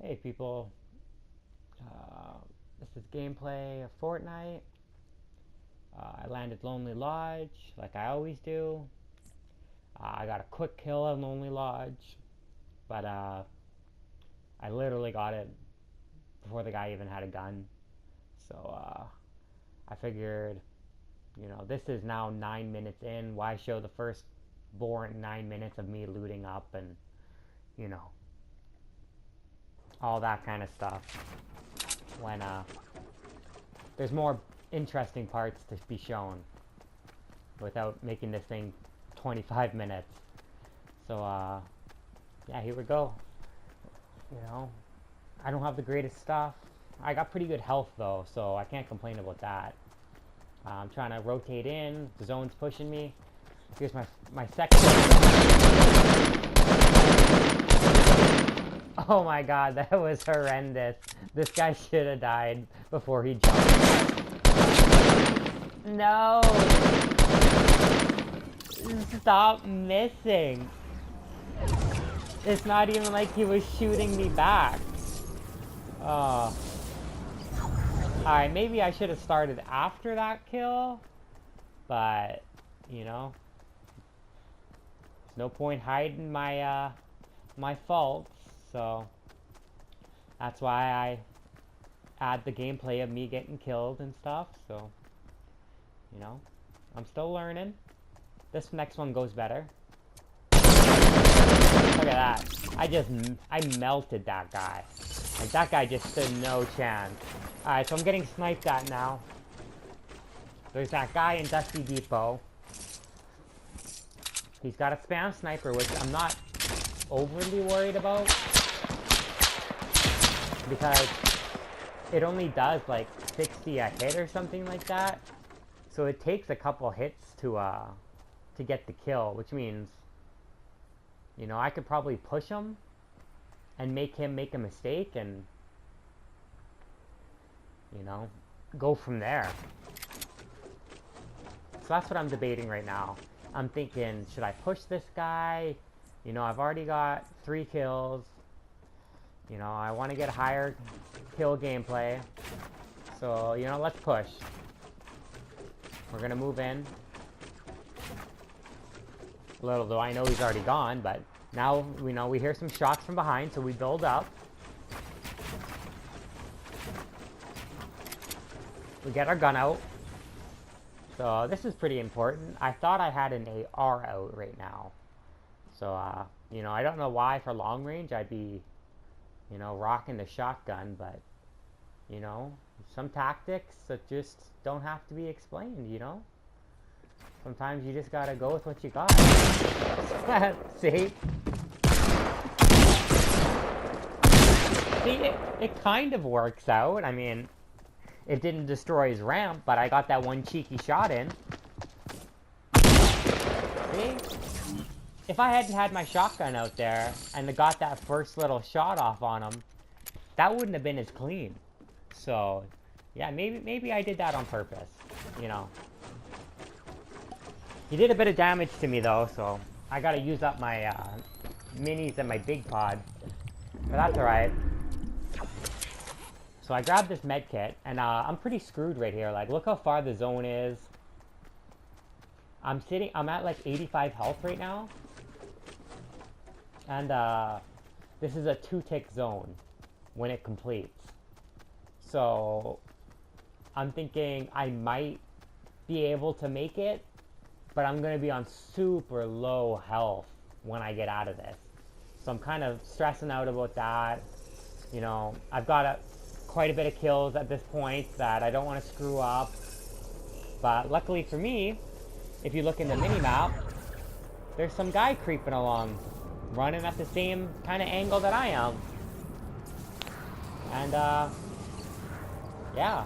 Hey people, this is gameplay of Fortnite. I landed Lonely Lodge like I always do. I got a quick kill on Lonely Lodge, but I literally got it before the guy even had a gun. So I figured, this is now 9 minutes in. Why show the first boring 9 minutes of me looting up and, you know, all that kind of stuff when there's more interesting parts to be shown without making this thing 25 minutes. So yeah, here we go. I don't have the greatest stuff. I got pretty good health though, so I can't complain about that. I'm trying to rotate in. The zone's pushing me. Here's my second. Oh my god, that was horrendous. This guy should have died before he jumped. No! Stop missing. It's not even like he was shooting me back. Oh. Alright, maybe I should have started after that kill. But, there's no point hiding my, my faults. So, that's why I add the gameplay of me getting killed and stuff. So, I'm still learning. This next one goes better. Look at that. I melted that guy. Like, that guy just stood no chance. Alright, so I'm getting sniped at now. There's that guy in Dusty Depot. He's got a spam sniper, which I'm not overly worried about, because it only does like 60 a hit or something like that. So it takes a couple hits to get the kill, which means, I could probably push him and make him make a mistake and, go from there. So that's what I'm debating right now. I'm thinking, should I push this guy? I've already got 3 kills. I want to get a higher kill gameplay. So, let's push. We're going to move in. Little do I know he's already gone, but now, we hear some shots from behind, so we build up. We get our gun out. So this is pretty important. I thought I had an AR out right now. So, I don't know why for long range I'd be, rocking the shotgun, but, some tactics that just don't have to be explained, Sometimes you just gotta go with what you got. See? See, it kind of works out. I mean, it didn't destroy his ramp, but I got that one cheeky shot in. See? If I hadn't had my shotgun out there and got that first little shot off on him, that wouldn't have been as clean. So, yeah, maybe I did that on purpose, He did a bit of damage to me though, so I gotta use up my minis and my big pod. But that's alright. So I grabbed this med kit, and I'm pretty screwed right here. Like, look how far the zone is. I'm at like 85 health right now. And this is a 2-tick zone when it completes. So I'm thinking I might be able to make it, but I'm going to be on super low health when I get out of this. So I'm kind of stressing out about that. I've got quite a bit of kills at this point that I don't want to screw up. But luckily for me, if you look in the mini-map, there's some guy creeping along, running at the same kind of angle that I am. And, yeah.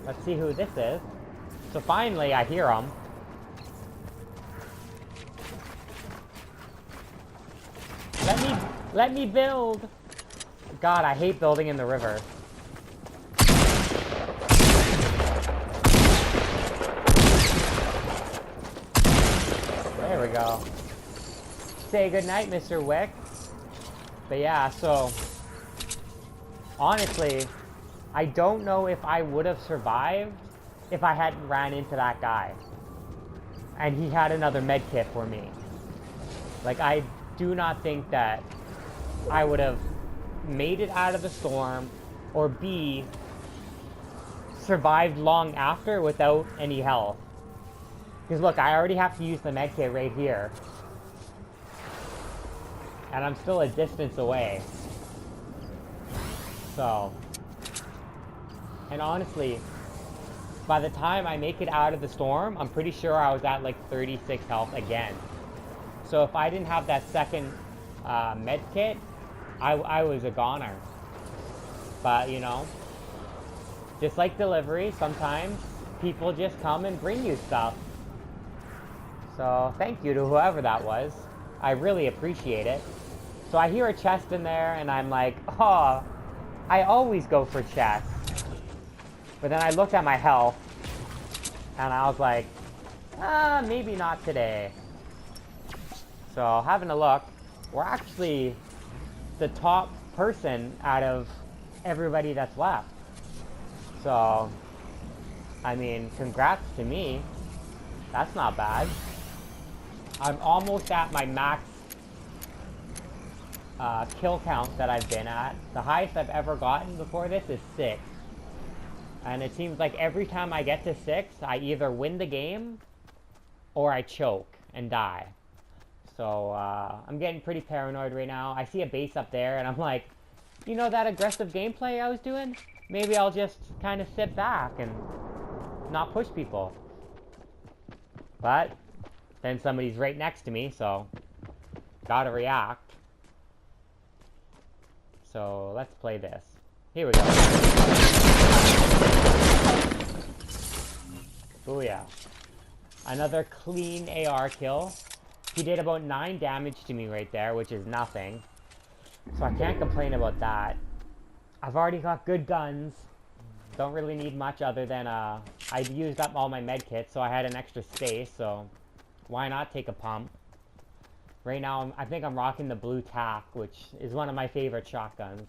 Let's see who this is. So finally, I hear him. Let me build. God, I hate building in the river. There we go. Say goodnight, Mr. Wick. But yeah, so honestly, I don't know if I would have survived if I hadn't ran into that guy. And he had another med kit for me. Like, I do not think that I would have made it out of the storm, or B, survived long after without any health. Because look, I already have to use the med kit right here. And I'm still a distance away. So. And honestly, by the time I make it out of the storm, I'm pretty sure I was at like 36 health again. So if I didn't have that second med kit, I was a goner. But, you know, just like delivery, sometimes people just come and bring you stuff. So thank you to whoever that was. I really appreciate it. So I hear a chest in there, and I'm like, oh, I always go for chests. But then I looked at my health, and I was like, maybe not today. So having a look, we're actually the top person out of everybody that's left. So, I mean, congrats to me. That's not bad. I'm almost at my max kill count that I've been at. The highest I've ever gotten before this is 6. And it seems like every time I get to 6, I either win the game or I choke and die. So I'm getting pretty paranoid right now. I see a base up there and I'm like, you know that aggressive gameplay I was doing? Maybe I'll just kind of sit back and not push people. But then somebody's right next to me, so gotta react. So let's play this. Here we go. Booyah. Another clean AR kill. He did about 9 damage to me right there, which is nothing. So I can't complain about that. I've already got good guns. Don't really need much other than, I've used up all my med kits, so I had an extra space, so why not take a pump? Right now, I think I'm rocking the blue tack, which is one of my favorite shotguns.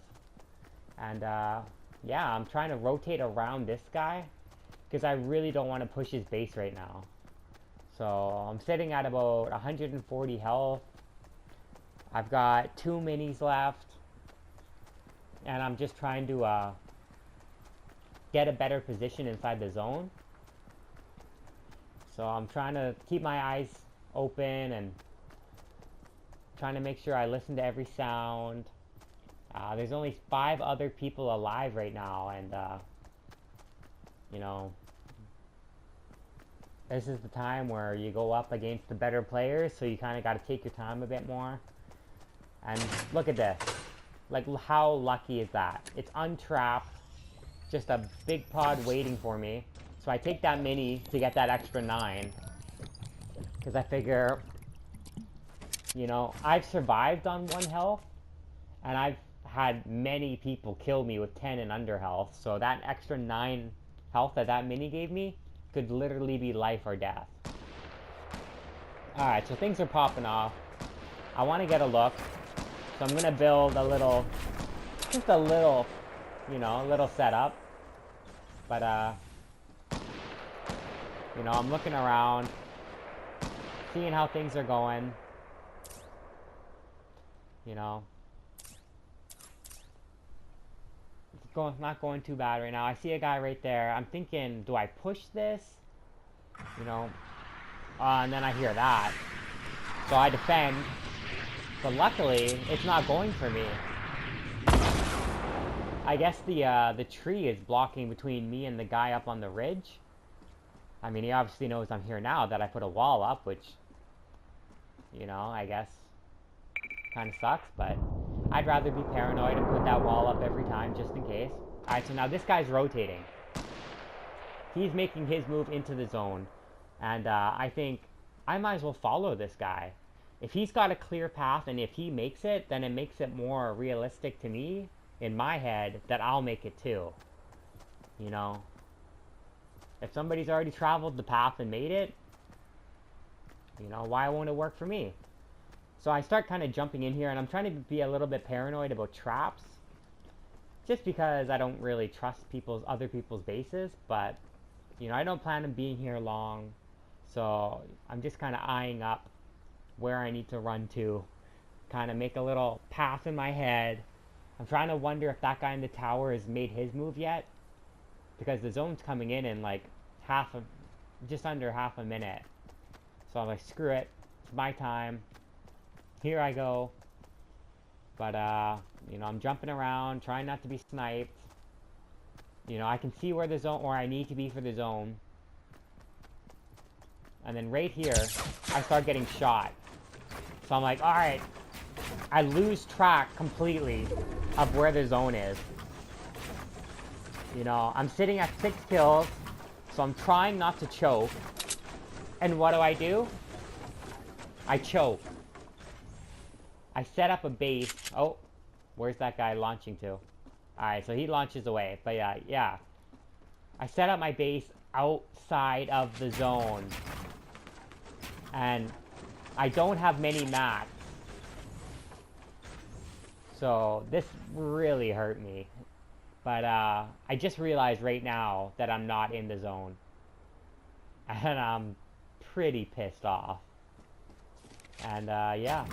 And, yeah, I'm trying to rotate around this guy, because I really don't want to push his base right now. So, I'm sitting at about 140 health. I've got 2 minis left. And I'm just trying to, get a better position inside the zone. So, I'm trying to keep my eyes open and trying to make sure I listen to every sound. There's only 5 other people alive right now, and, you know, this is the time where you go up against the better players, so you kind of got to take your time a bit more. And look at this. Like, how lucky is that? It's untrapped. Just a big pod waiting for me. So I take that mini to get that extra 9. Because I figure, you know, I've survived on 1 health. And I've had many people kill me with 10 and under health. So that extra 9 health that mini gave me could literally be life or death. Alright, so things are popping off. I want to get a look. So I'm going to build a little, just a little, you know, a little setup. But, you know, I'm looking around, seeing how things are going. You know, it's not going too bad right now. I see a guy right there. I'm thinking, do I push this? You know, and then I hear that. So I defend. But luckily, it's not going for me. I guess the tree is blocking between me and the guy up on the ridge. I mean, he obviously knows I'm here now that I put a wall up, which, you know, I guess kind of sucks, but I'd rather be paranoid and put that wall up every time just in case. Alright, so now this guy's rotating. He's making his move into the zone, and I think I might as well follow this guy. If he's got a clear path and if he makes it, then it makes it more realistic to me, in my head, that I'll make it too. You know? If somebody's already traveled the path and made it, you know, why won't it work for me? So I start kind of jumping in here, and I'm trying to be a little bit paranoid about traps. Just because I don't really trust other people's bases, but, you know, I don't plan on being here long. So I'm just kind of eyeing up where I need to run to. Kind of make a little path in my head. I'm trying to wonder if that guy in the tower has made his move yet. Because the zone's coming in like just under half a minute. So I'm like, screw it. It's my time. Here I go. But, you know, I'm jumping around, trying not to be sniped. You know, I can see where I need to be for the zone. And then right here, I start getting shot. So I'm like, alright. I lose track completely of where the zone is. You know, I'm sitting at 6 kills, so I'm trying not to choke. And what do? I choke. I set up a base. Oh, where's that guy launching to? Alright, so he launches away. But yeah. I set up my base outside of the zone. And I don't have many mats. So this really hurt me. But I just realized right now that I'm not in the zone. And I'm pretty pissed off. And yeah.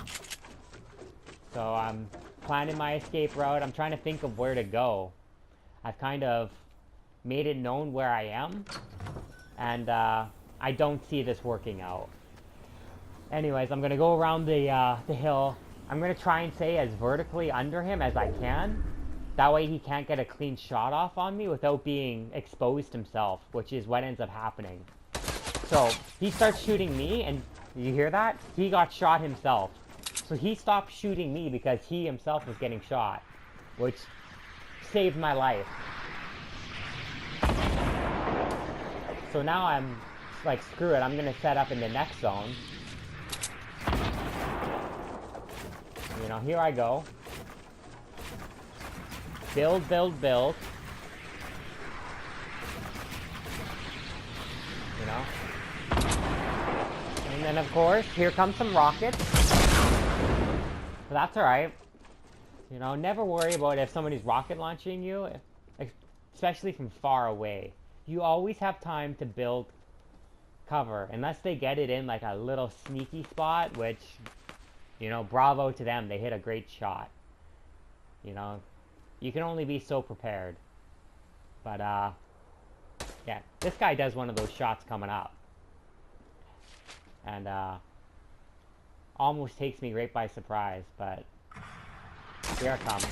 So I'm planning my escape route. I'm trying to think of where to go. I've kind of made it known where I am. And I don't see this working out. Anyways, I'm going to go around the hill. I'm going to try and stay as vertically under him as I can. That way he can't get a clean shot off on me without being exposed himself, which is what ends up happening. So he starts shooting me, and you hear that? He got shot himself. So he stopped shooting me because he himself was getting shot, which saved my life. So now I'm like, screw it, I'm going to set up in the next zone. You know, here I go. Build, build, build. You know? And then, of course, here comes some rockets. But that's alright. You know, never worry about if somebody's rocket launching you, especially from far away. You always have time to build cover, unless they get it in like a little sneaky spot, which, you know, bravo to them. They hit a great shot. You know, you can only be so prepared. But, yeah, this guy does one of those shots coming up. And, almost takes me right by surprise, but here it comes.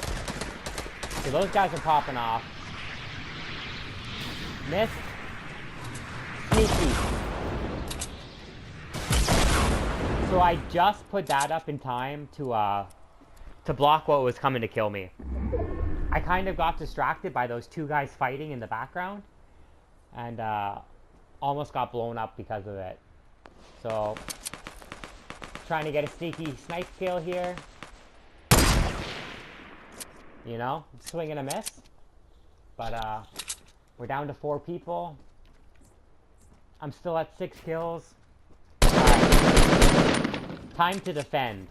So those guys are popping off. Missed. Sneaky. So I just put that up in time to block what was coming to kill me. I kind of got distracted by those two guys fighting in the background, and almost got blown up because of it. So, trying to get a sneaky snipe kill here. You know, swing and a miss. But we're down to 4 people. I'm still at 6 kills. Alright. Time to defend.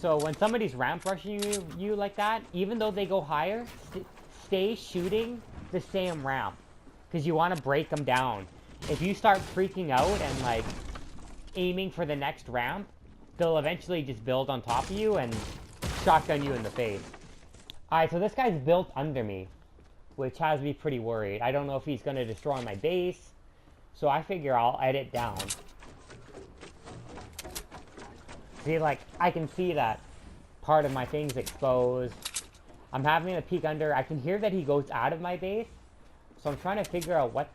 So when somebody's ramp rushing you like that, even though they go higher, stay shooting the same ramp. Because you want to break them down. If you start freaking out and like aiming for the next ramp, they'll eventually just build on top of you and shotgun you in the face. Alright, so this guy's built under me, which has me pretty worried. I don't know if he's going to destroy my base, so I figure I'll edit down. See, like, I can see that part of my thing's exposed. I'm having a peek under. I can hear that he goes out of my base, so I'm trying to figure out what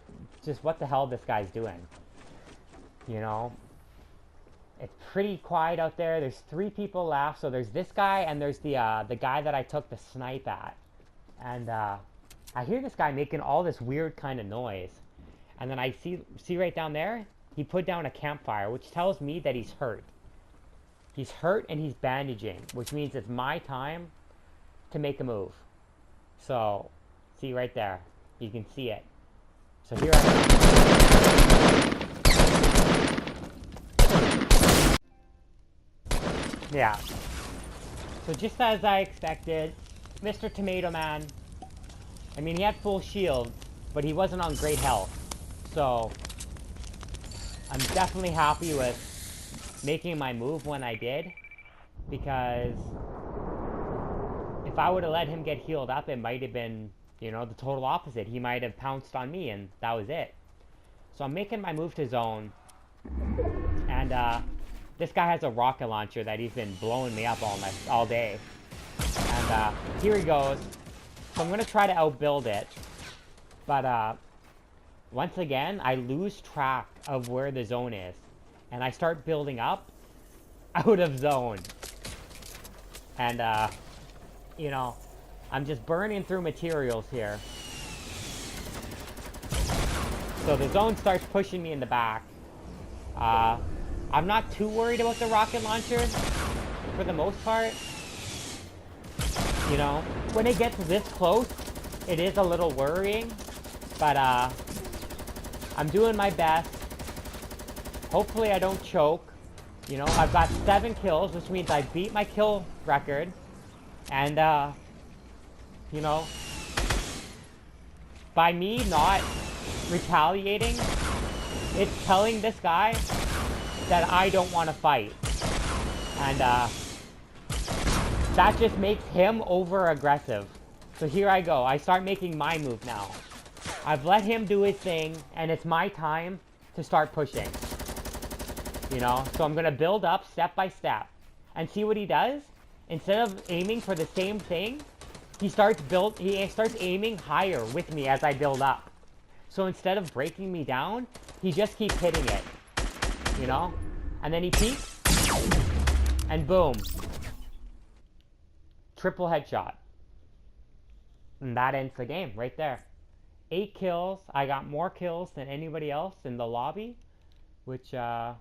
the hell this guy's doing. You know? It's pretty quiet out there. There's 3 people left. So there's this guy and there's the guy that I took the snipe at. And I hear this guy making all this weird kind of noise. And then I see right down there, he put down a campfire, which tells me that he's hurt. He's hurt and he's bandaging, which means it's my time to make a move. So, see right there. You can see it. So here I am. Yeah. So just as I expected, Mr. Tomato Man, I mean, he had full shields, but he wasn't on great health. So I'm definitely happy with making my move when I did, because if I would have let him get healed up, it might have been, you know, the total opposite. He might have pounced on me, and that was it. So I'm making my move to zone, and this guy has a rocket launcher that he's been blowing me up all day. And here he goes. So I'm gonna try to outbuild it, but once again, I lose track of where the zone is, and I start building up out of zone. And you know, I'm just burning through materials here. So the zone starts pushing me in the back. I'm not too worried about the rocket launcher for the most part. You know, when it gets this close, it is a little worrying, but I'm doing my best. Hopefully I don't choke. You know, I've got 7 kills, which means I beat my kill record. And, you know, by me not retaliating, it's telling this guy that I don't want to fight. And, that just makes him over-aggressive. So here I go. I start making my move now. I've let him do his thing, and it's my time to start pushing. You know? So I'm going to build up step by step. And see what he does? Instead of aiming for the same thing, he starts aiming higher with me as I build up. So instead of breaking me down, he just keeps hitting it. You know? And then he peeks, and boom. Triple headshot. And that ends the game right there. 8 kills. I got more kills than anybody else in the lobby, which, you know,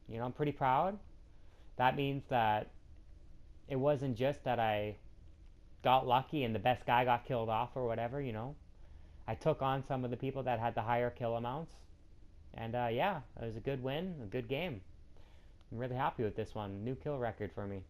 I'm pretty proud. That means that it wasn't just that I got lucky and the best guy got killed off or whatever, you know. I took on some of the people that had the higher kill amounts. And, yeah, it was a good win, a good game. I'm really happy with this one. New kill record for me.